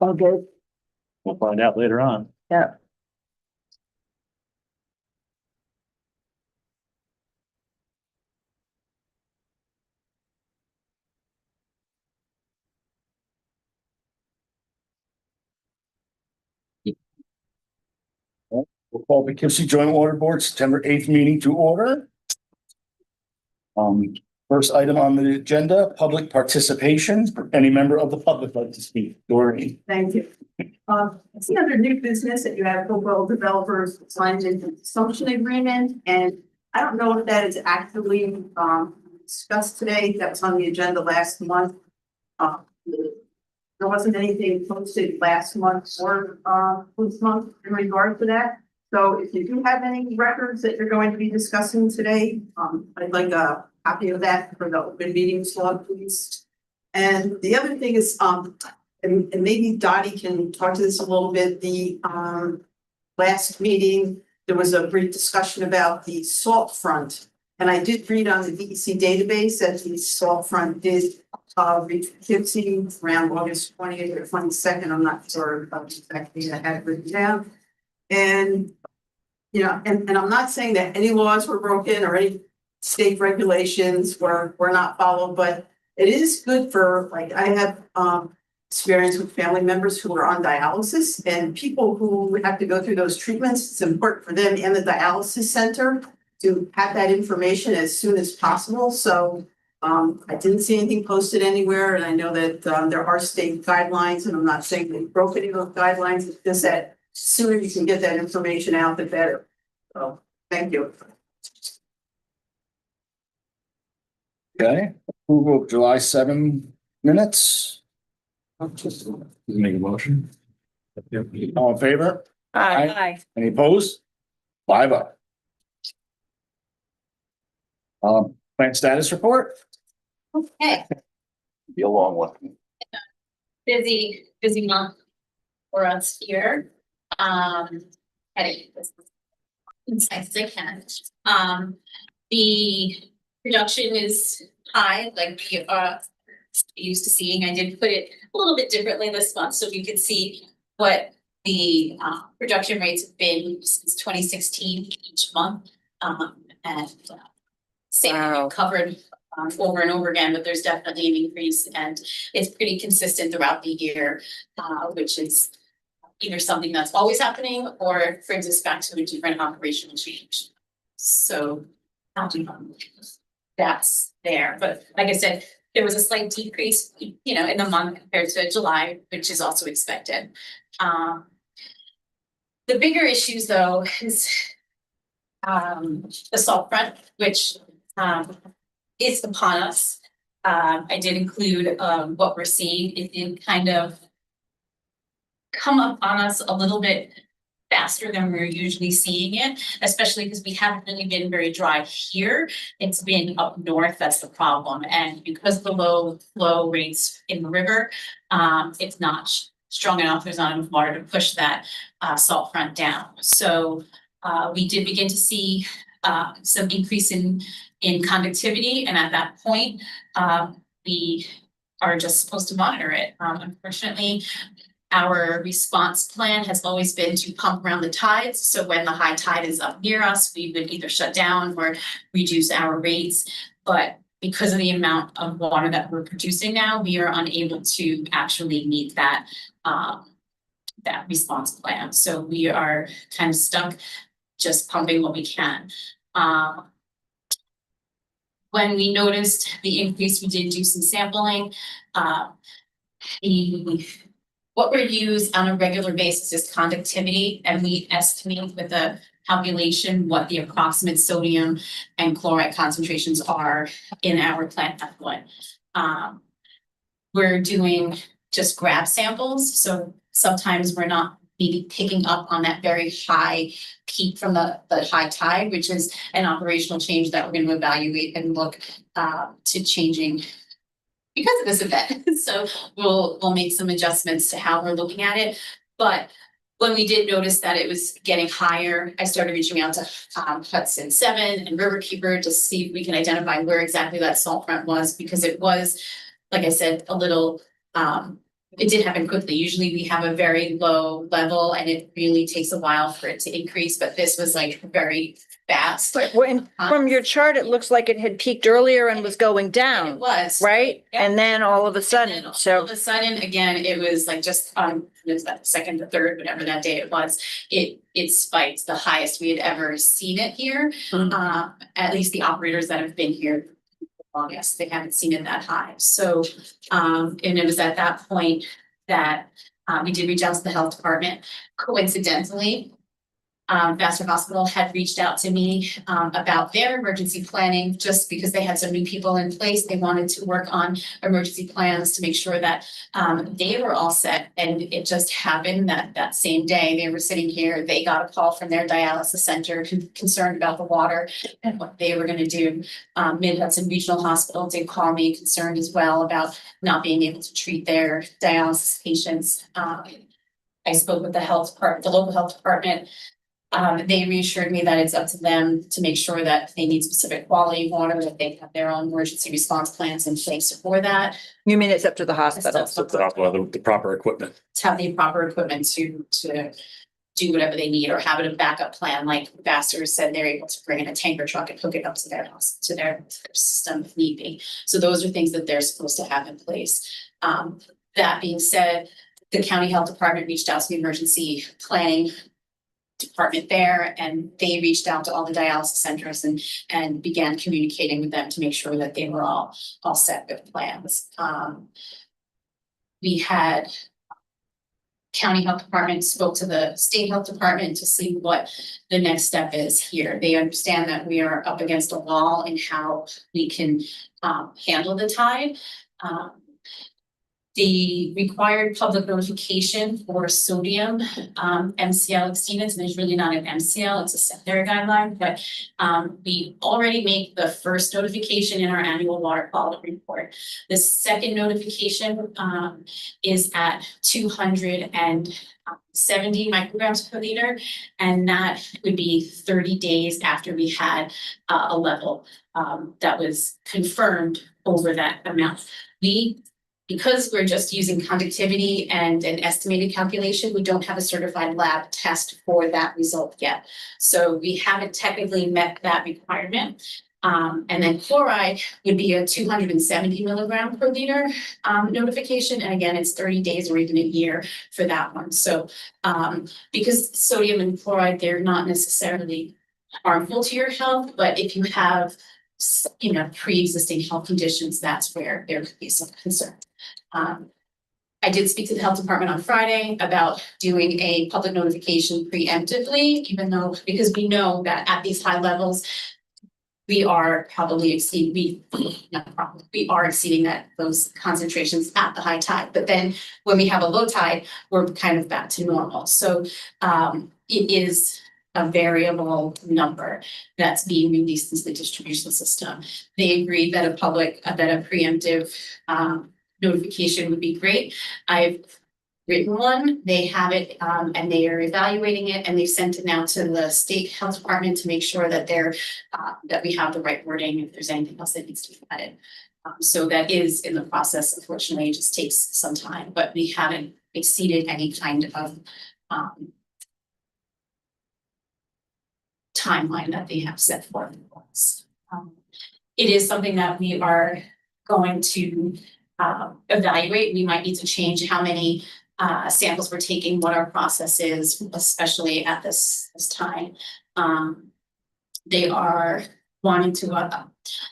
All good. We'll find out later on. Yeah. We'll call the Poughkeepsie Joint Water Board September 8th meeting to order. First item on the agenda, public participation. Any member of the public like to speak? Doreen. Thank you. I see under new business that you have Hopewell developers signed into consumption agreement, and I don't know if that is actively discussed today. That was on the agenda last month. There wasn't anything posted last month or this month in regard to that. So if you do have any records that you're going to be discussing today, I'd like a copy of that for the open meetings law, please. And the other thing is, and maybe Dottie can talk to this a little bit. The last meeting, there was a brief discussion about the salt front. And I did read on the DEC database that the salt front did reach Poughkeepsie around August 20th or 22nd. I'm not sure about exactly. I had it written down. And you know, and I'm not saying that any laws were broken or any state regulations were not followed, but it is good for, like, I have experience with family members who are on dialysis, and people who have to go through those treatments. It's important for them and the dialysis center to have that information as soon as possible. So I didn't see anything posted anywhere, and I know that there are state guidelines, and I'm not saying they broke any of those guidelines. It's just that sooner you can get that information out, the better. So thank you. Okay, approval of July 7 minutes. Make a motion. All in favor? Aye. Any opposed? 5-0. Plant status report. Okay, Be a long one. busy month for us here. Heading this as I can. The production is high, like we are used to seeing. I did put it a little bit differently this month, so you can see what the production rates have been since 2016 each month. And same Wow. covered over and over again, but there's definitely an increase, and it's pretty consistent throughout the year, which is either something that's always happening or brings us back to a different operational change. So that's there, but like I said, there was a slight decrease, you know, in the month compared to July, which is also expected. The bigger issues though is the salt front, which is upon us. I did include what we're seeing. It did kind of come up on us a little bit faster than we're usually seeing it, especially because we haven't really been very dry here. It's been up north, that's the problem. And because of the low flow rates in the river, it's not strong enough, there's not enough water to push that salt front down. So we did begin to see some increase in conductivity, and at that point, we are just supposed to monitor it. Unfortunately, our response plan has always been to pump around the tides. So when the high tide is up near us, we would either shut down or reduce our rates. But because of the amount of water that we're producing now, we are unable to actually meet that response plan. So we are kind of stuck just pumping what we can. When we noticed the increase, we did do some sampling. What we use on a regular basis is conductivity, and we estimate with a calculation what the approximate sodium and chloride concentrations are in our plant effluent. We're doing just grab samples, so sometimes we're not maybe picking up on that very high peak from the high tide, which is an operational change that we're going to evaluate and look to changing because of this event. So we'll make some adjustments to how we're looking at it. But when we did notice that it was getting higher, I started reaching out to Hudson 7 and Riverkeeper to see if we can identify where exactly that salt front was, because it was, like I said, a little it did happen quickly. Usually we have a very low level and it really takes a while for it to increase, but this was like very fast. But from your chart, it looks like it had peaked earlier and was going It down, was. right? Yeah. And then all of a And sudden, then all so, of a sudden, again, it was like just it was that second or third, whatever that day it was, it spiked the highest we had ever seen it here. Mhm. At least the operators that have been here longest, they haven't seen it that high. So and it was at that point that we did reach out to the health department. Coincidentally, Vassar Hospital had reached out to me about their emergency planning, just because they had some new people in place. They wanted to work on emergency plans to make sure that they were all set. And it just happened that that same day they were sitting here, they got a call from their dialysis center concerned about the water and what they were going to do. Mid-Hudson Regional Hospital did call me concerned as well about not being able to treat their dialysis patients. I spoke with the health department, the local health department. They reassured me that it's up to them to make sure that if they need specific quality water, that they have their own emergency response plans in place for that. you mean it's up to the hospital? It's up to The proper equipment. have the proper equipment to do whatever they need or have it a backup plan, like Vassar said, they're able to bring in a tanker truck and hook it up to their house, to their system if need be. So those are things that they're supposed to have in place. That being said, the county health department reached out to the emergency planning department there, and they reached out to all the dialysis centers and began communicating with them to make sure that they were all set with plans. We had county health department spoke to the state health department to see what the next step is here. They understand that we are up against a wall in how we can handle the tide. The required public notification for sodium MCL exceedance, and there's really not an MCL, it's a secondary guideline, but we already make the first notification in our annual water quality report. The second notification is at 270 micrograms per liter, and that would be 30 days after we had a level that was confirmed over that amount. Because we're just using conductivity and an estimated calculation, we don't have a certified lab test for that result yet. So we haven't technically met that requirement. And then chloride would be a 270 milligram per liter notification. And again, it's 30 days or even a year for that one. So because sodium and chloride, they're not necessarily harmful to your health, but if you have pre-existing health conditions, that's where there could be some concern. I did speak to the health department on Friday about doing a public notification preemptively, because we know that at these high levels, we are probably exceeding those concentrations at the high tide. But then when we have a low tide, we're kind of back to normal. So it is a variable number that's being released into the distribution system. They agreed that a preemptive notification would be great. I've written one, they have it, and they are evaluating it, and they've sent it now to the state health department to make sure that that we have the right wording, if there's anything else that needs to be added. So that is in the process. Unfortunately, it just takes some time, but we haven't exceeded any kind of timeline that they have set forth for us. It is something that we are going to evaluate. We might need to change how many samples we're taking, what our process is, especially at this time. They are wanting to,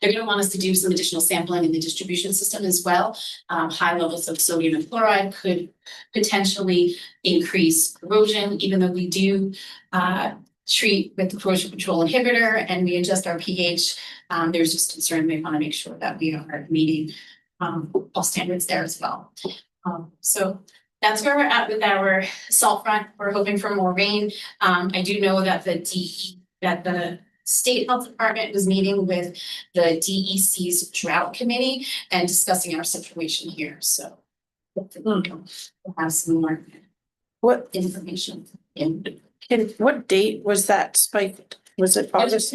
they're going to want us to do some additional sampling in the distribution system as well. High levels of sodium and chloride could potentially increase erosion, even though we do treat with the corrosion control inhibitor and we adjust our pH. There's just concern. We want to make sure that we are meeting all standards there as well. So that's where we're at with our salt front. We're hoping for more rain. I do know that the state health department was meeting with the DEC's drought committee and discussing our situation here. So we'll have some more information. What date was that spiked? Was it August?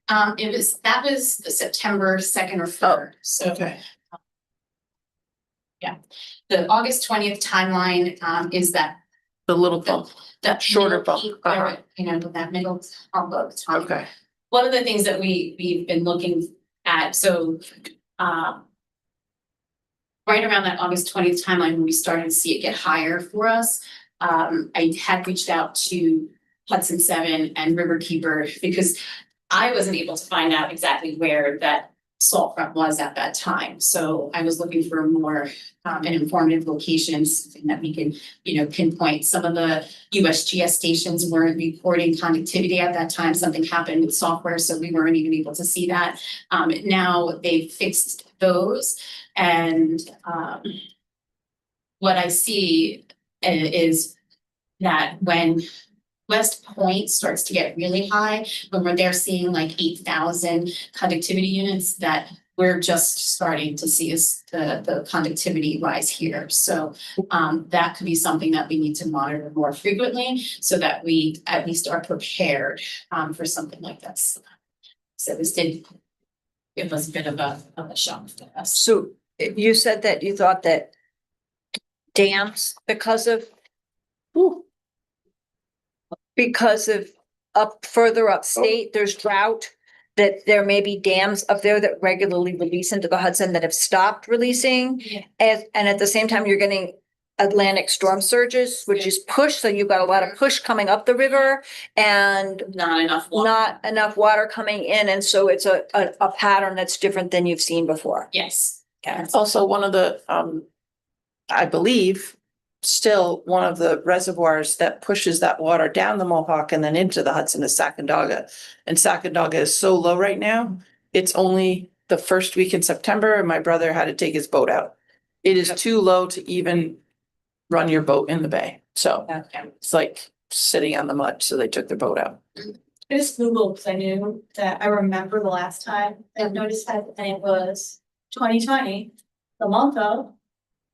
That was the September 2nd or 3rd. So Okay. The August 20th timeline, is that The little bump. that Shorter middle bump, peak uh-huh. there, you know, that middle hump of time. Okay. One of the things that we've been looking at, so, right around that August 20th timeline, when we started to see it get higher for us, I had reached out to Hudson 7 and Riverkeeper because I wasn't able to find out exactly where that salt front was at that time. So I was looking for more an informative location, something that we can, you know, pinpoint. Some of the USGS stations weren't reporting conductivity at that time. Something happened with software, so we weren't even able to see that. Now they've fixed those, and what I see is that when West Point starts to get really high, when we're there seeing like 8,000 conductivity units, that we're just starting to see is the conductivity rise here. So that could be something that we need to monitor more frequently so that we at least are prepared for something like this. So this did, it was a bit of a shock to us. So you said that you thought that dams, because of up further upstate, there's drought, that there may be dams up there that regularly release into the Hudson that have stopped releasing. Yeah. And at the same time, you're getting Atlantic storm surges, which is push, so you've got a lot of push coming up the river and Not enough water. not enough water coming in, and so it's a pattern that's different than you've seen before. Yes. Okay. Also, one of the, I believe, still one of the reservoirs that pushes that water down the Mohawk and then into the Hudson is Sacandaga. And Sacandaga is so low right now, it's only the first week in September, and my brother had to take his boat out. It is too low to even run your boat in the bay, so it's like sitting on the mud, so they took their boat out. I just Googled because I knew that I remember the last time I noticed that, and it was 2020, the month of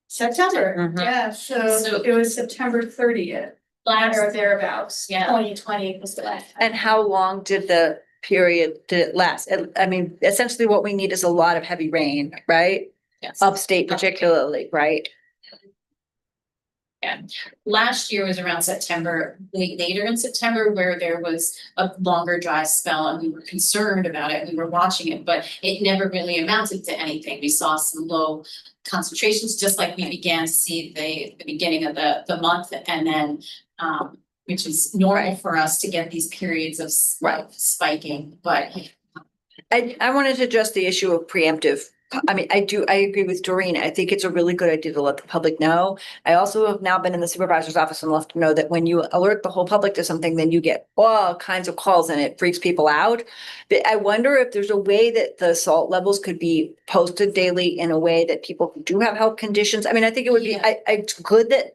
September. Mhm. Yeah, so So- it was September 30th or thereabouts. Yeah. 2020 was the last time. And how long did the period did it last? I mean, essentially what we need is a lot of heavy rain, right? Yes. Upstate particularly, right? Last year was around September, later in September, where there was a longer dry spell and we were concerned about it. We were watching it, but it never really amounted to anything. We saw some low concentrations, just like we began to see the beginning of the month, and then which is normal Right. for us to get these periods of Right. spiking, but I wanted to address the issue of preemptive. I mean, I agree with Doreen. I think it's a really good idea to let the public know. I also have now been in the supervisor's office and left to know that when you alert the whole public to something, then you get all kinds of calls and it freaks people out. But I wonder if there's a way that the salt levels could be posted daily in a way that people who do have health conditions. I mean, I think it would be, Yeah. it's good that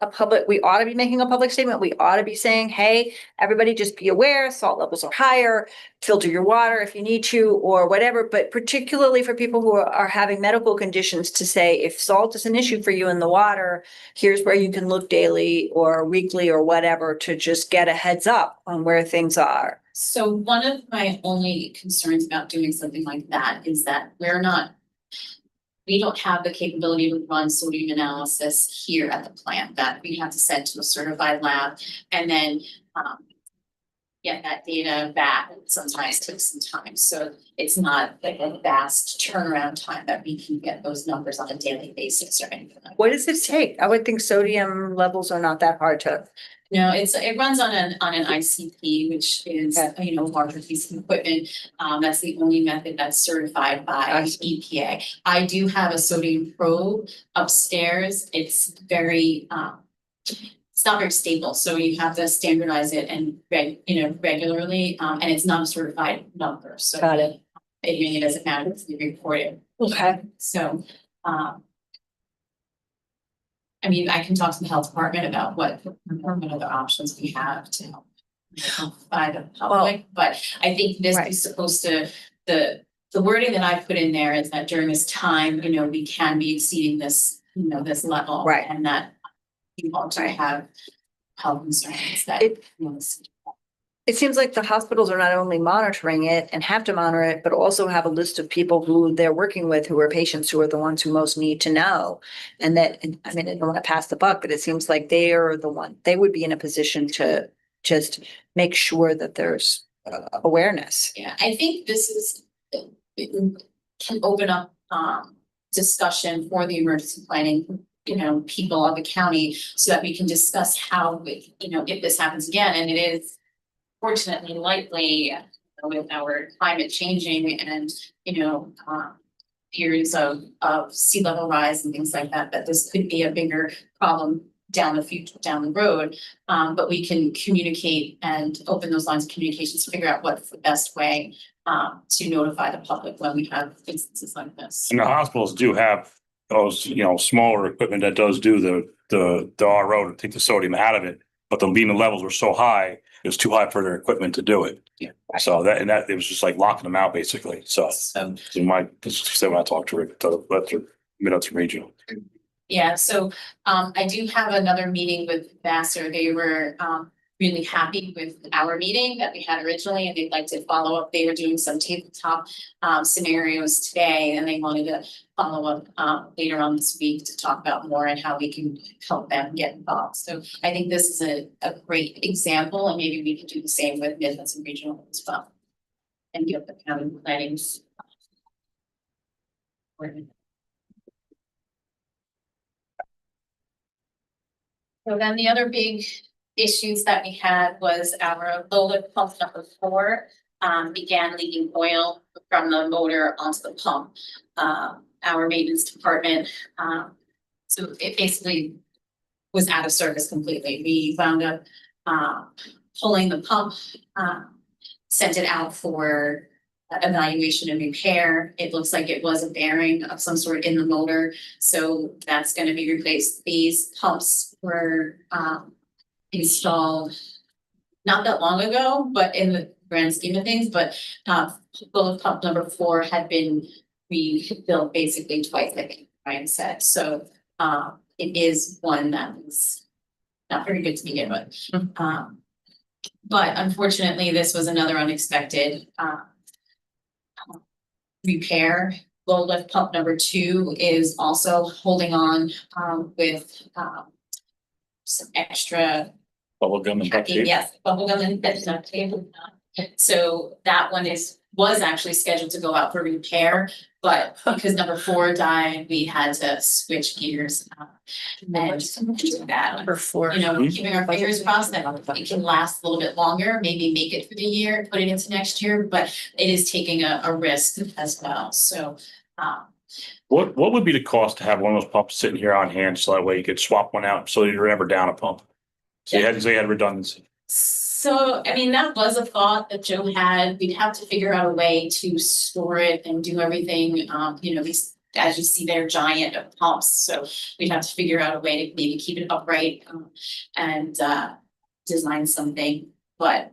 we ought to be making a public statement. We ought to be saying, hey, everybody just be aware, salt levels are higher, filter your water if you need to, or whatever, but particularly for people who are having medical conditions, to say, if salt is an issue for you in the water, here's where you can look daily or weekly or whatever to just get a heads up on where things are. so one of my only concerns about doing something like that is that we don't have the capability to run sodium analysis here at the plant, that we have to send to a certified lab and then get that data back. It sometimes takes some time, so it's not like a fast turnaround time that we can get those numbers on a daily basis or anything like that. What does it take? I would think sodium levels are not that hard to. No, it runs on an ICP, which is, you know, a larger piece of equipment. That's the only method that's certified by EPA. I do have a sodium probe upstairs. It's very, it's not very stable, so you have to standardize it and regularly, and it's not a certified number, so. Got it. It really doesn't matter if you report it. Okay. So, I mean, I can talk to the health department about what other options we have to help notify the public, but I think this Right. is supposed to, the wording that I put in there is that during this time, you know, we can be exceeding this, you know, this level. Right. And that you want to Right. have health concerns that. It- you know, this- It seems like the hospitals are not only monitoring it and have to monitor it, but also have a list of people who they're working with, who are patients, who are the ones who most need to know. And that, and I mean, I don't want to pass the buck, but it seems like they are the one, they would be in a position to just make sure that there's awareness. Yeah, I think this is, it can open up, discussion for the emergency planning, people of the county, so that we can discuss how, if this happens again, and it is fortunately likely with our climate changing and, periods of sea level rise and things like that, that this could be a bigger problem down the road. But we can communicate and open those lines of communications to figure out what's the best way to notify the public when we have instances like this. And the hospitals do have those, smaller equipment that does do the RO to take the sodium out of it. But the lean levels were so high, it was too high for their equipment to do it. Yeah. So that it was just like locking them out basically. So when I talked to her, the Minutes Regional. Yeah, so I do have another meeting with Vassar. They were really happy with our meeting that we had originally, and they'd like to follow up. They were doing some tabletop scenarios today, and they wanted to follow up later on this week to talk about more and how we can help them get involved. So I think this is a great example, and maybe we can do the same with Midlands and Regional as well. And give the county planning. So then the other big issues that we had was our low lift pump number 4 began leaking oil from the motor onto the pump. Our maintenance department, so it basically was out of service completely. We wound up pulling the pump, sent it out for evaluation and repair. It looks like it was a bearing of some sort in the motor, so that's going to be replaced. These pumps were installed not that long ago, but in the grand scheme of things, but pump number 4 had been rebuilt basically twice, I think Brian said. So it is one that was not very good to begin with. But unfortunately, this was another unexpected repair. Low lift pump number 2 is also holding on with some extra Bubble gum and duct tape. yes, bubble gum and duct tape. So that one was actually scheduled to go out for repair, but because number 4 died, we had to switch gears and do that. Number 4. Keeping our fingers crossed that it can last a little bit longer, maybe make it through the year, put it into next year, but it is taking a risk as well. So What would be the cost to have one of those pumps sitting here on hand so that way you could swap one out so you're never down a pump? So you had redundancy. So, I mean, that was a thought that Joe had. We'd have to figure out a way to store it and do everything. These, as you see, they're giant pumps. So we'd have to figure out a way to maybe keep it upright and design something. But,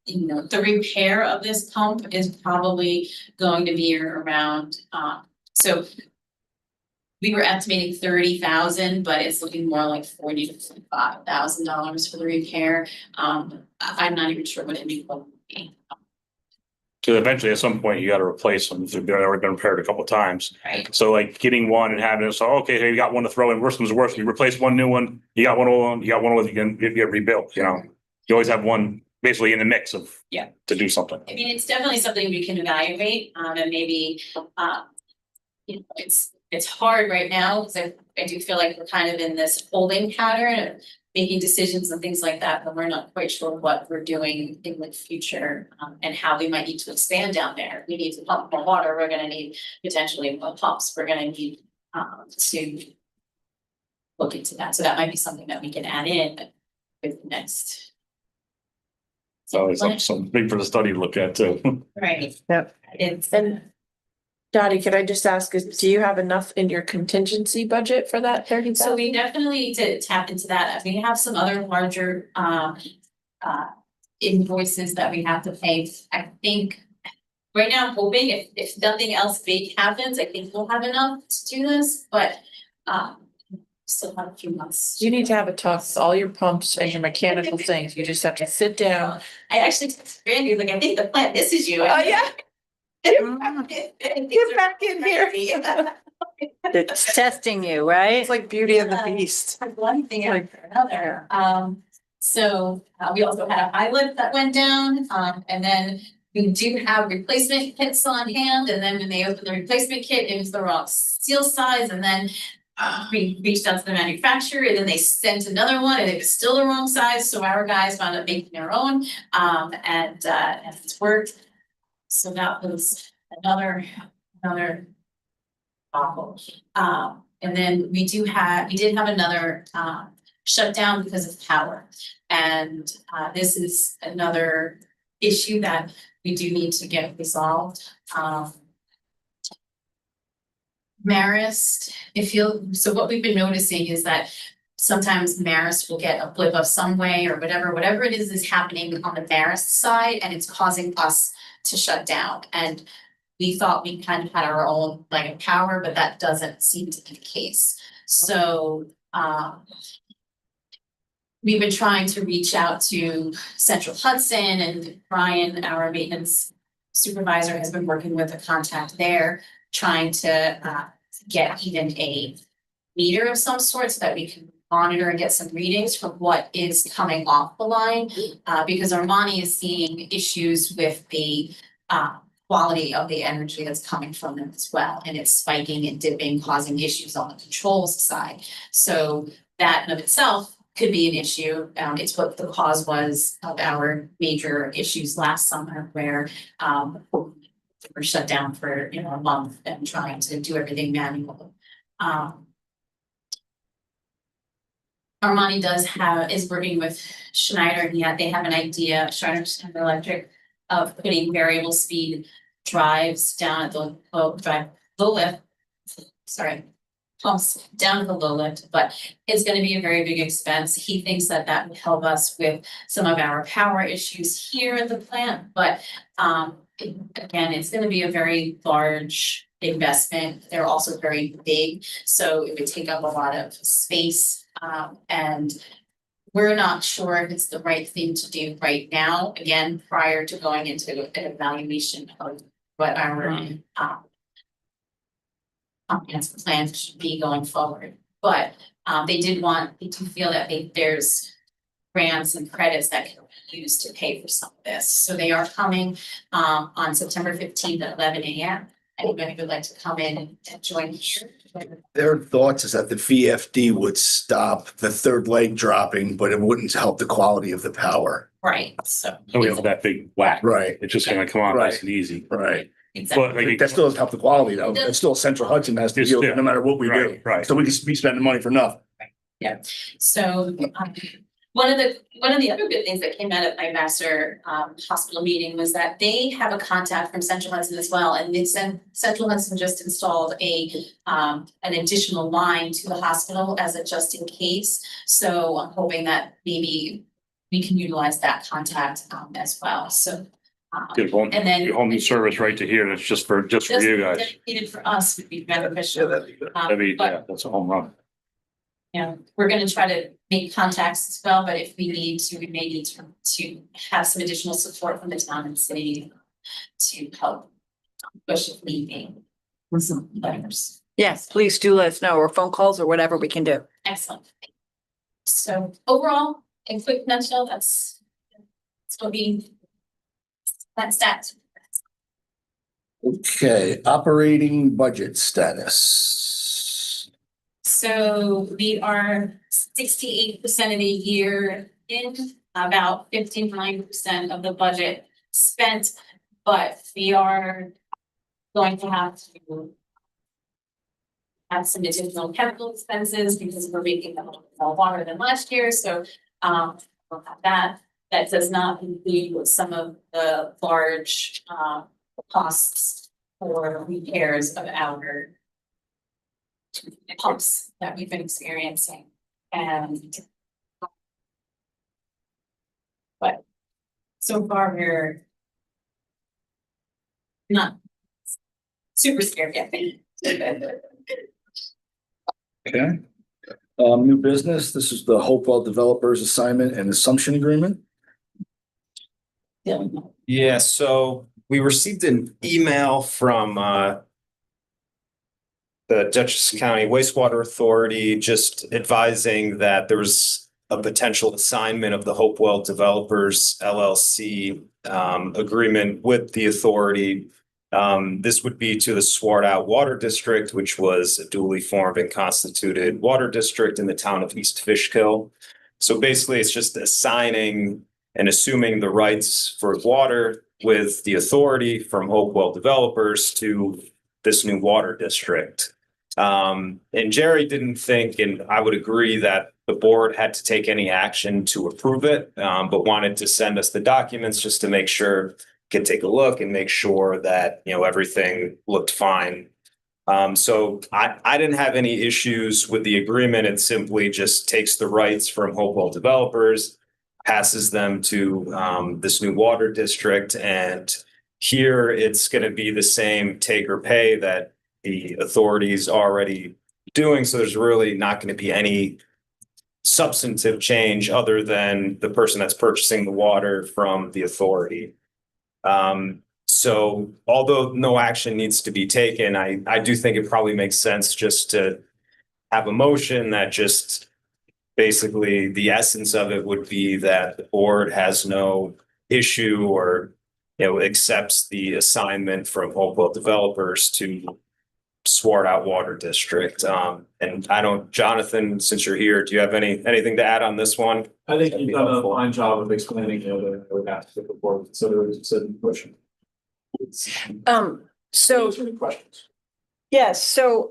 the repair of this pump is probably going to be around, so we were estimating 30,000, but it's looking more like $40,000 to $45,000 for the repair. I'm not even sure what it would be. Because eventually at some point you got to replace them if they've already been repaired a couple of times. Right. So like getting one and having it, so okay, hey, you got one to throw in, worst comes to worst, you replace one new one, you got one old one, you got one old, you can get rebuilt, You always have one basically in the mix of to do something. I mean, it's definitely something we can evaluate, and maybe, it's hard right now because I do feel like we're kind of in this holding pattern of making decisions and things like that, but we're not quite sure what we're doing in the future and how we might need to expand down there. We need to pump more water. We're going to need potentially more pumps. We're going to need to look into that. So that might be something that we can add in with the next. So it's something for the study to look at too. Right. Yep. And Dottie, could I just ask, do you have enough in your contingency budget for that 30,000? So we definitely need to tap into that. We have some other larger invoices that we have to pay. I think right now I'm hoping if nothing else big happens, I think we'll have enough to do this, but Still have a few months. You need to have a talk with all your pumps and your mechanical things. You just have to sit down. I actually texted Randy, like, I think the plant misses you. Oh, yeah. Get Get back in here. It's testing you, right? It's like Beauty and the Beast. One thing after another. So we also had a pilot that went down, and then we do have replacement kits on hand, and then when they opened the replacement kit, it was the wrong seal size, and then we reached out to the manufacturer, and then they sent another one, and it was still the wrong size, so our guys wound up making their own, and it's worked. So that was another awful. And then we did have another shutdown because of power. And this is another issue that we do need to get resolved. Marist, so what we've been noticing is that sometimes Marist will get a blip of some way or whatever it is happening on the Marist side, and it's causing us to shut down. And we thought we kind of had our own leg of power, but that doesn't seem to be the case. So we've been trying to reach out to Central Hudson, and Brian, our maintenance supervisor, has been working with a contact there, trying to get even a meter of some sort so that we can monitor and get some readings from what is coming off the line. Because Armani is seeing issues with the quality of the energy that's coming from them as well. And it's spiking and dipping, causing issues on the controls side. So that in of itself could be an issue. It's what the cause was of our major issues last summer, where we're shut down for a month and trying to do everything manually. Armani is working with Schneider, and they have an idea, Schneider Electric, of putting variable speed drives down at the low lift. Pumps down to the low lift, but it's going to be a very big expense. He thinks that would help us with some of our power issues here at the plant, but again, it's going to be a very large investment. They're also very big, so it would take up a lot of space, and we're not sure if it's the right thing to do right now, again, prior to going into an evaluation of what our comprehensive plan should be going forward. But they do feel that there's grants and credits that can be used to pay for some of this. So they are coming on September 15th at 11 a.m. Anybody would like to come in and join here? Their thoughts is that the VFD would stop the third leg dropping, but it wouldn't help the quality of the power. Right, so. So we don't have that big whack. Right, It's just gonna come on nice and easy. right. Exactly. But like, That still doesn't help the quality though. That's still Central Hudson has to deal with it no matter what we do. Right. So we could be spending money for nothing. So one of the other good things that came out of my master hospital meeting was that they have a contact from Central Hudson as well, and Central Hudson just installed an additional line to the hospital as a just in case. So I'm hoping that maybe we can utilize that contact as well. So get home, and then your home new service right to here. That's just for you guys. dedicated for us would be beneficial. that'd be good. But That's a home run. we're gonna try to make contacts as well, but if we need to, we may need to have some additional support from the town and city to help push if need be with some letters. Yes, please do let us know, or phone calls or whatever we can do. Excellent. So overall, in quick nutshell, that's that. Okay, operating budget status. So we are 68% of the year in, about 59% of the budget spent, but we are going to have some additional capital expenses because we're making a little bit more water than last year. So we'll have that. That does not include some of the large costs for repairs of our pumps that we've been experiencing. And but so far we're not super scared yet. Okay. New business, this is the Hopewell Developers Assignment and Assumption Agreement. Yeah, so we received an email from the Dutchess County Wastewater Authority just advising that there was a potential assignment of the Hopewell Developers LLC agreement with the authority. This would be to the Swart Out Water District, which was a duly formed and constituted water district in the town of East Fishkill. So basically, it's just assigning and assuming the rights for water with the authority from Hopewell Developers to this new water district. And Jerry didn't think, and I would agree, that the board had to take any action to approve it, but wanted to send us the documents just to make sure, could take a look and make sure that, you know, everything looked fine. So I didn't have any issues with the agreement. It simply just takes the rights from Hopewell Developers, passes them to this new water district, and here it's going to be the same take or pay that the authorities already doing. So there's really not going to be any substantive change other than the person that's purchasing the water from the authority. So although no action needs to be taken, I do think it probably makes sense just to have a motion that just basically the essence of it would be that the board has no issue or, you know, accepts the assignment from Hopewell Developers to Swart Out Water District. And I don't, Jonathan, since you're here, do you have anything to add on this one? I think you've done a fine job of explaining, you know, that I would ask if the board consider it a motion. So, Answer any questions. yes, so,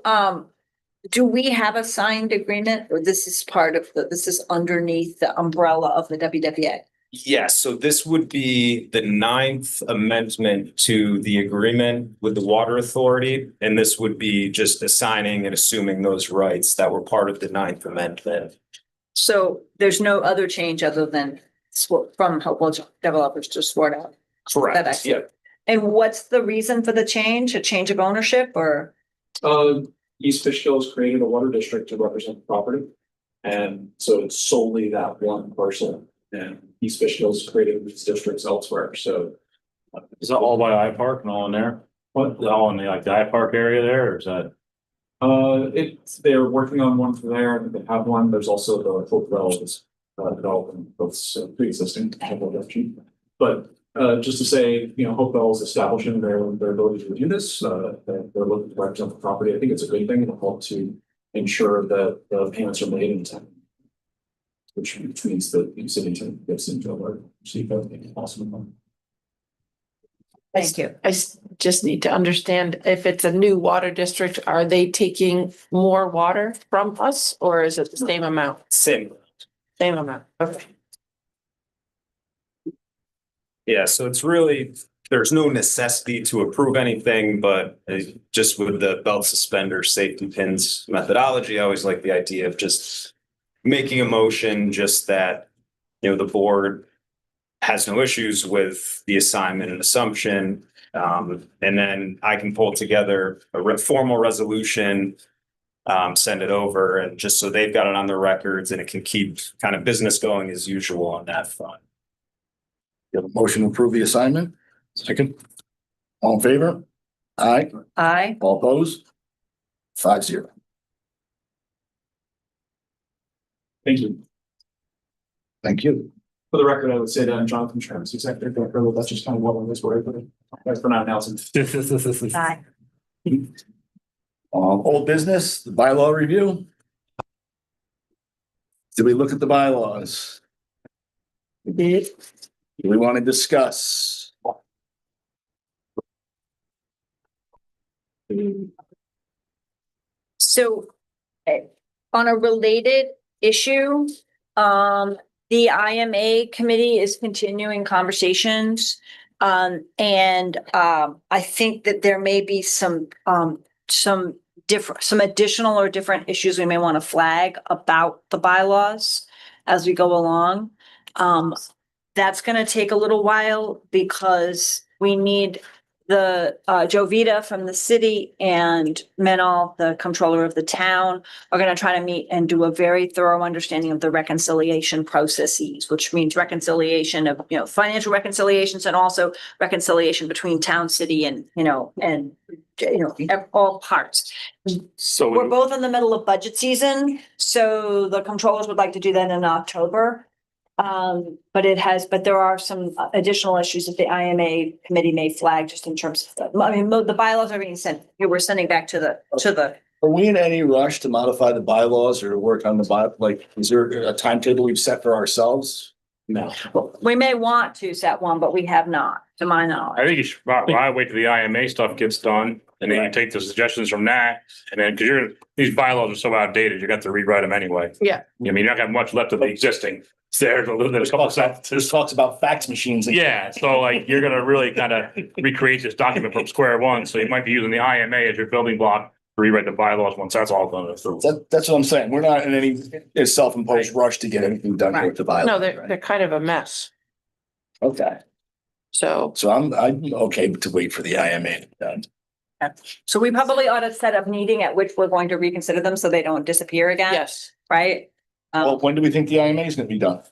do we have a signed agreement, or this is part of this is underneath the umbrella of the WWA? Yes, so this would be the 9th amendment to the agreement with the Water Authority. And this would be just assigning and assuming those rights that were part of the 9th amendment. So there's no other change other than from Hopewell Developers to Swart Out? That I see. Yeah. And what's the reason for the change? A change of ownership or? East Fishkill has created a water district to represent the property. And so it's solely that one person, and East Fishkill's created these districts elsewhere, so. Is that all by iPark and all in there? What? All in the like the iPark area there, or is that? They're working on one for there, and they have one. There's also the Hopewell development, both pre-existing. But just to say, you know, Hopewell is establishing their ability to do this. They're looking to represent the property. I think it's a good thing. It'll help to ensure that the payments are made in time, which means that the city gets into a receive everything possible. Thank you. Just need to understand, if it's a new water district, are they taking more water from us or is it the same amount? Same. Same amount, okay. Yeah, so it's really, there's no necessity to approve anything, but just with the belt suspender safety pins methodology, I always like the idea of just making a motion just that, you know, the board has no issues with the assignment and assumption. And then I can pull together a formal resolution, send it over, and just so they've got it on their records and it can keep kind of business going as usual on that front. You have a motion to approve the assignment? Second. All in favor? Aye. Aye. All opposed? 5-0. Thank you. Thank you. For the record, I would say that I'm Jonathan Sherms, executive director. That's just kind of what I'm this way, but thanks for not announcing. Aye. Old business, the bylaw review. Did we look at the bylaws? We did. Do we want to discuss? So on a related issue, the IMA committee is continuing conversations. And I think that there may be some additional or different issues we may want to flag about the bylaws as we go along. That's going to take a little while because we need Jovita from the city and Menal, the controller of the town, are gonna try to meet and do a very thorough understanding of the reconciliation processes, which means reconciliation of, financial reconciliations and also reconciliation between town, city and, all parts. We're So both in the middle of budget season, so the controllers would like to do that in October. But there are some additional issues that the IMA committee may flag just in terms of, the bylaws are being sent, we're sending back to the. Are we in any rush to modify the bylaws or to work on is there a timetable we've set for ourselves? No. We may want to set one, but we have not, to my knowledge. I think you should probably wait till the IMA stuff gets done and then you take the suggestions from that. And then, cause these bylaws are so outdated, you got to rewrite them anyway. Yeah. I mean, you're not gonna have much left of the existing. There's a couple of sentences. This talks about fax machines. Yeah, so like you're gonna really kind of recreate this document from square one, so you might be using the IMA as your building block to rewrite the bylaws once that's all done. So That's what I'm saying. We're not in any self-imposed rush to get anything done here with the bylaws. No, they're kind of a mess. Okay, So, so I'm okay to wait for the IMA to be done. So we probably ought to set a meeting at which we're going to reconsider them so they don't disappear again. yes. Right? Well, when do we think the IMA is gonna be done?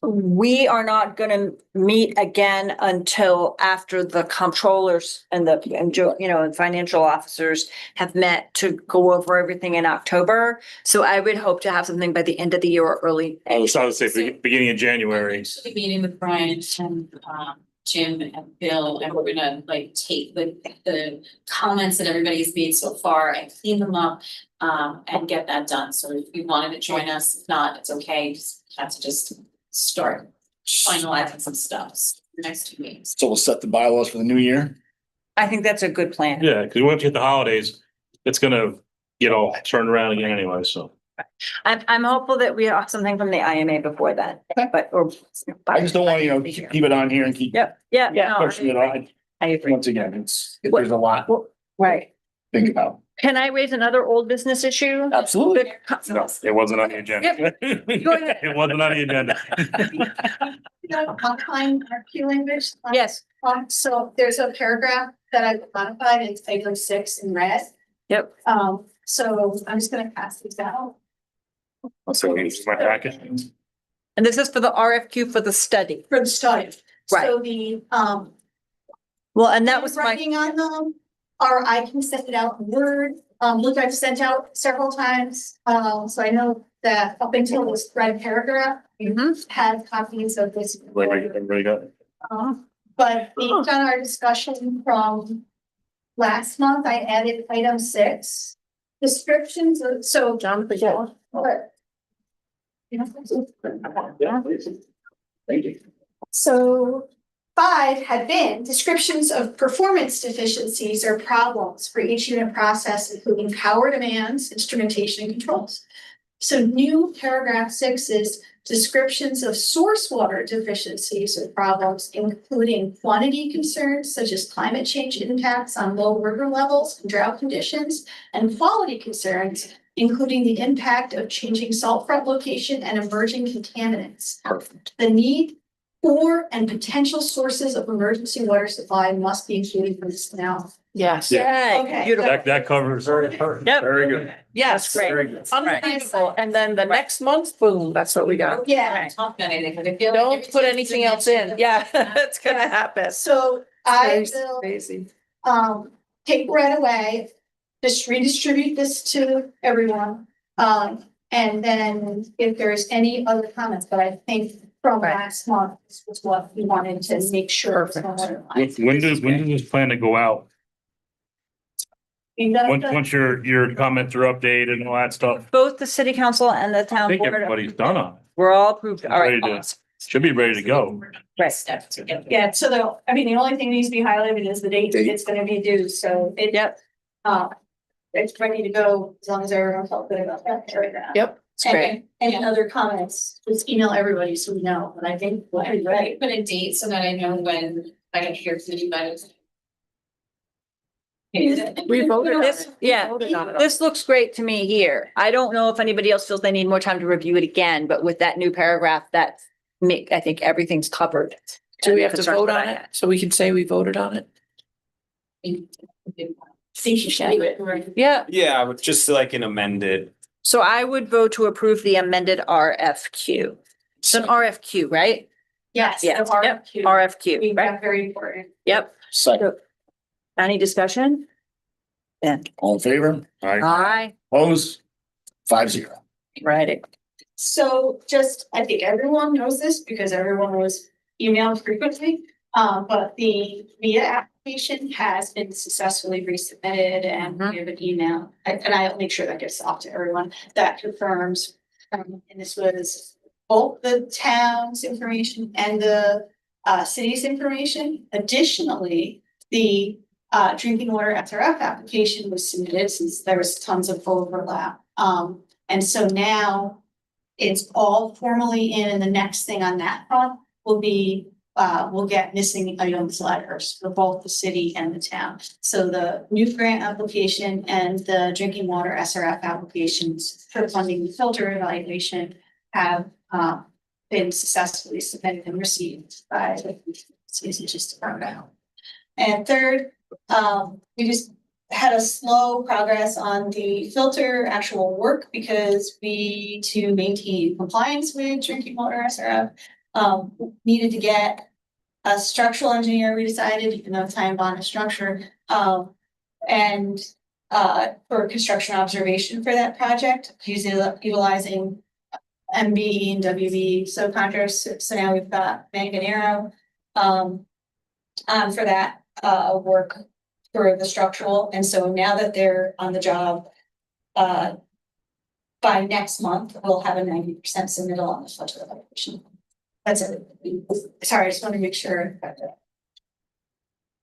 We are not gonna meet again until after the controllers and and financial officers have met to go over everything in October. So I would hope to have something by the end of the year or early. I was trying to say beginning of January. Actually meeting with Brian and Jim and Bill, and we're gonna take the comments that everybody's made so far and clean them up. And get that done. So if you wanted to join us, if not, it's okay. Just have to just start finalizing some stuff the next 2 weeks. So we'll set the bylaws for the new year? I think that's a good plan. Yeah, because once you hit the holidays, it's gonna get all turned around again anyway, so. I'm hopeful that we have something from the IMA before then, but, I just don't want, keep it on here and keep Yeah. No, pushing it on. I agree. Once again, there's a lot to Right. think about. Can I raise another old business issue? Absolutely. No, it wasn't on the agenda. Go ahead. It wasn't on the agenda. Outline our key language. Yes. So there's a paragraph that I've modified in item 6 in red. Yep. So I'm just gonna pass these out. So here's my packet. And this is for the RFQ for the study. For the study. Right. So the, Well, and that was my, writing on them, or I can send it out in Word, which I've sent out several times. So I know that up until this red paragraph, you had copies of this. Everybody got it? But based on our discussion from last month, I added item 6. Descriptions of, so. John, What? Yeah, please. Thank you. So 5 had been descriptions of performance deficiencies or problems for each unit process, including power demands, instrumentation, and controls. So new paragraph 6 is descriptions of source water deficiencies or problems, including quantity concerns such as climate change impacts on low river levels and drought conditions, and quality concerns, including the impact of changing salt front location and emerging contaminants. Perfect. The need for and potential sources of emergency water supply must be included for this now. Yes. Yeah. Okay. Beautiful. That covers. Yep. Very good. Yes. Great. Unbelievable. And then the next month, boom, that's what we got. Yeah, Talk about anything, but I feel like Don't every put time anything it's else in. Yeah, it's gonna happen. so I Crazy, will Crazy. take right away, just redistribute this to everyone. And then if there's any other comments, but I think from last month, this was what we wanted to make sure. Perfect. When does this plan to go out? Once your comments are updated and all that stuff, Both the city council and the I town think board, everybody's done on it. we're all approved. All right. Ready to- Awesome. Should be ready to go. Right. Step together. Yeah, so the only thing that needs to be highlighted is the date it's gonna be due, so Yep. it's ready to go as long as everyone felt good about that. Yep, it's great. And any other comments, just email everybody so we know, but I think we'll be ready. Put a date so that I know when I can hear from you guys. We voted on This, it. yeah, Voted on it. this looks great to me here. I don't know if anybody else feels they need more time to review it again, but with that new paragraph, I think everything's covered. Do we have to concerns vote that on I it? had. So we can say we voted on it? Think you should do it, right? Yeah, Yeah, with just like an amended, so I would vote to approve the amended RFQ. It's an RFQ, right? Yes. Yeah, the yep, RFQ. RFQ, right? That's very important. Yep. Second, Any discussion? Ben? all in favor? Aye. Opposed? 5-0. Right. So just, I think everyone knows this because everyone was emailed frequently. But the VIA application has been successfully resubmitted and we have an email, and I'll make sure that gets off to everyone that confirms. And this was both the town's information and the city's information. Additionally, the drinking water SRF application was submitted since there was tons of overlap. And so now it's all formally in, and the next thing on that front will be, we'll get missing items letters for both the city and the town. So the new grant application and the drinking water SRF applications for funding the filter evaluation have been successfully submitted and received by the just department. And third, we just had a slow progress on the filter actual work because we, to maintain compliance with drinking water SRF, needed to get a structural engineer, we decided, even though time bond is structure, and for construction observation for that project, utilizing MB and WB subcontractors. So now we've got Manganero for that work for the structural. And so now that they're on the job, by next month, we'll have a 90% submittal on the filter evaluation. That's it. Sorry, I just want to make sure.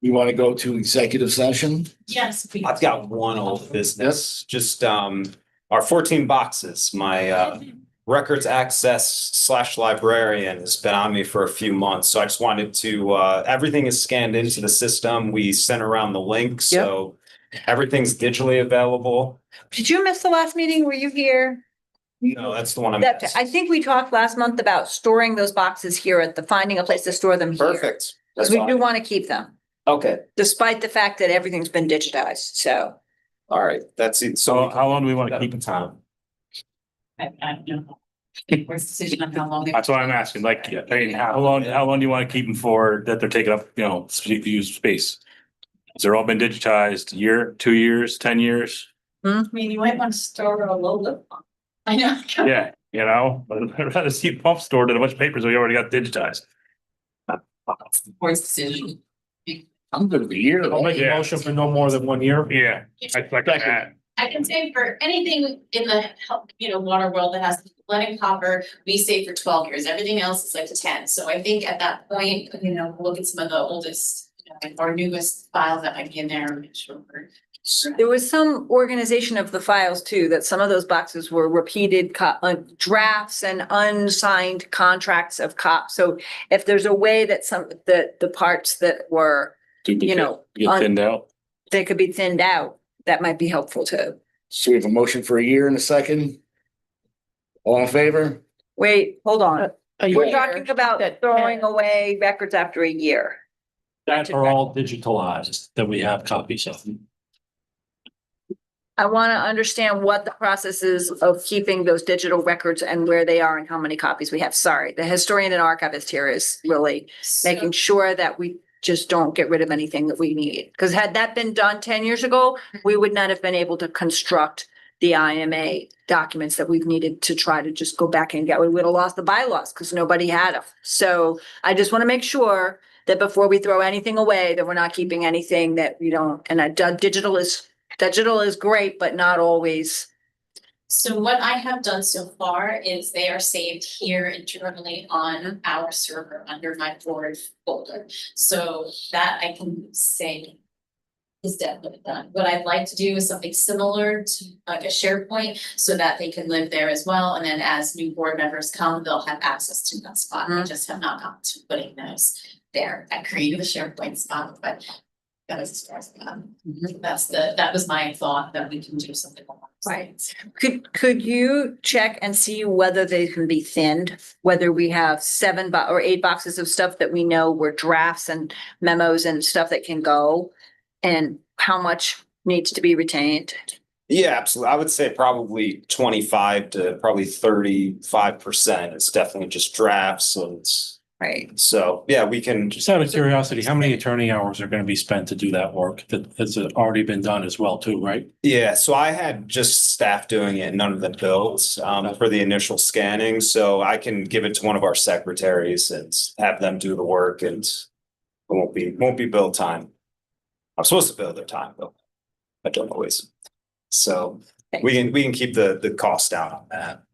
You want to go to executive session? Yes. I've got one old business, just our 14 boxes, my records access / librarian has been on me for a few months. So I just wanted to, everything is scanned into the system. We sent around the link, so everything's digitally available. Did you miss the last meeting? Were you here? No, that's the one I'm. That, I think we talked last month about storing those boxes here at the, finding a place to store them here. Perfect. Because we do want to keep them, Okay, despite the fact that everything's been digitized, so. all right, that's it. So how long do we want to keep in town? I don't know. Where's the decision on how long? That's what I'm asking, like, I mean, how long do you want to keep them for that they're taking up, use space? Has it all been digitized, year, 2 years, 10 years? I mean, you might want to store a logo. I know. Yeah, but I'd rather see a pump stored than a bunch of papers we already got digitized. Board's decision. I'm good with the year. I'll make a motion for no more than 1 year. Yeah, I like that. I can say for anything in the, water world that has lead copper, we say for 12 years, everything else is like 10. So I think at that point, we'll look at some of the oldest, or newest files that might be in there. And make sure we're. There was some organization of the files too, that some of those boxes were repeated drafts and unsigned contracts of cops. So if there's a way that the parts that were, Get thinned out. they could be thinned out, that might be helpful too. So we have a motion for a year and a second. All in favor? Wait, hold on. We're year. talking about That- throwing away records after a year. That are all digitalized, that we have copies of. I want to understand what the process is of keeping those digital records and where they are and how many copies we have. Sorry, the historian and archivist here is really making sure that we just don't get rid of anything that we need. Because had that been done 10 years ago, we would not have been able to construct the IMA documents that we've needed to try to just go back and get. We would have lost the bylaws because nobody had them. So I just want to make sure that before we throw anything away, that we're not keeping anything that we don't, and digital is great, but not always. So what I have done so far is they are saved here internally on our server under my board folder. So that I can say is definitely done. What I'd like to do is something similar to like a SharePoint so that they can live there as well. And then as new board members come, they'll have access to that spot. I just have not gotten to putting those there. I created a SharePoint spot, but That is, that was my thought, that we can do something along those Right. lines. Could you check and see whether they can be thinned? Whether we have 8 boxes of stuff that we know were drafts and memos and stuff that can go? And how much needs to be retained? Yeah, absolutely. I would say probably 25 to probably 35%. It's definitely just drafts and Right. so, yeah, we can. Just out of curiosity, how many attorney hours are going to be spent to do that work? That has already been done as well too, right? Yeah, so I had just staff doing it, none of the bills for the initial scanning, so I can give it to one of our secretaries and have them do the work and it won't be bill time. I'm supposed to bill their time, but I don't always. So we can keep the cost down on that.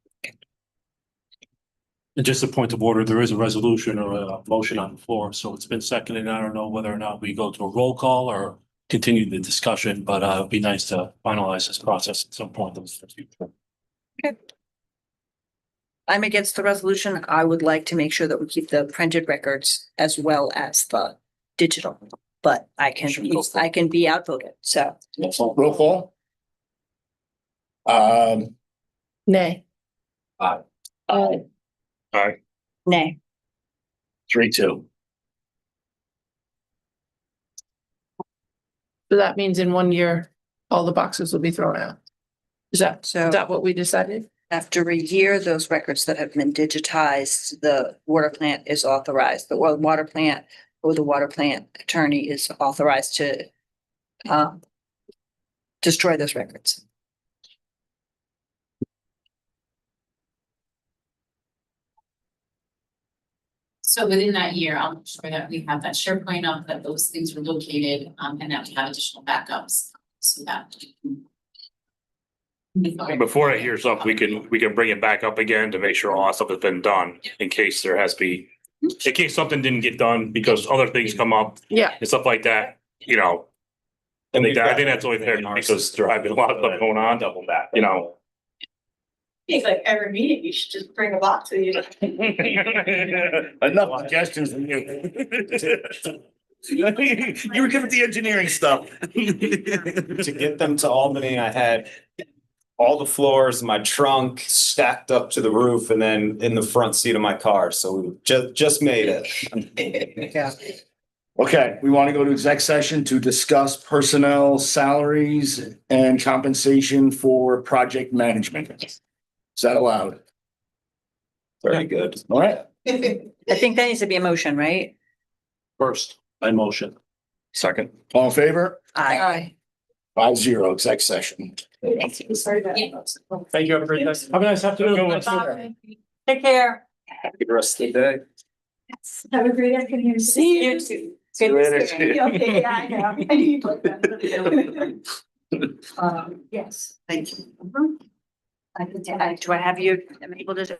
And just a point of order, there is a resolution or a motion on the floor, so it's been seconded. I don't know whether or not we go to a roll call or continue the discussion, but it'd be nice to finalize this process at some point. I'm against the resolution. I would like to make sure that we keep the printed records as well as the digital. But I can be outvoted, so. Roll call. Nay. Nay. 3-2. So that means in 1 year, all the boxes will be thrown out. Is So that what we decided? after a year, those records that have been digitized, the water plant is authorized, the water plant or the water plant attorney is authorized to destroy those records. So within that year, I'll make sure that we have that SharePoint up, that those things were located, and that we have additional backups, so that. Before I hear something, we can bring it back up again to make sure all that stuff has been done in case there has to be. In case something didn't get done because other things come up Yeah. and stuff like that, you know. And I think that's only fair because there have been a lot of stuff going on, Double back. you know. Think like every meeting, you should just bring a box with you. Enough suggestions from you. You were good at the engineering stuff. To get them to Albany, I had all the floors, my trunk stacked up to the roof and then in the front seat of my car. So we just made it. Okay, we want to go to exec session to discuss personnel, salaries, and compensation for project management. Is that allowed? Very good. All right. I think that needs to be a motion, right? First, by motion. Second. All in favor? Aye. 5-0 exec session. Thank you. Sorry about Yeah. that. Thank you. Have a nice afternoon. Take care. Happy rest of the day. Have a great afternoon. See you. too. See you later. Okay, yeah, I know. I knew you'd like that. Yes. Thank you. Do I have you, am I able to?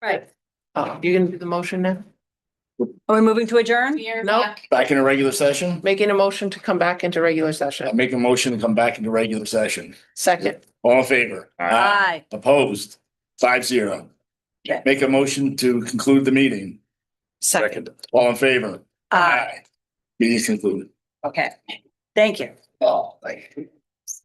Right. You gonna do the motion now? Are we moving to adjourn? We're Nope. back. Back in a regular session? Making a motion to come back into regular I session. make a motion to come back into regular session. Second, All in favor? Aye. Opposed? 5-0. Okay. Make a motion to conclude the meeting. second. All in favor? Aye. Meeting is concluded. Okay. Thank you. Oh, thank you.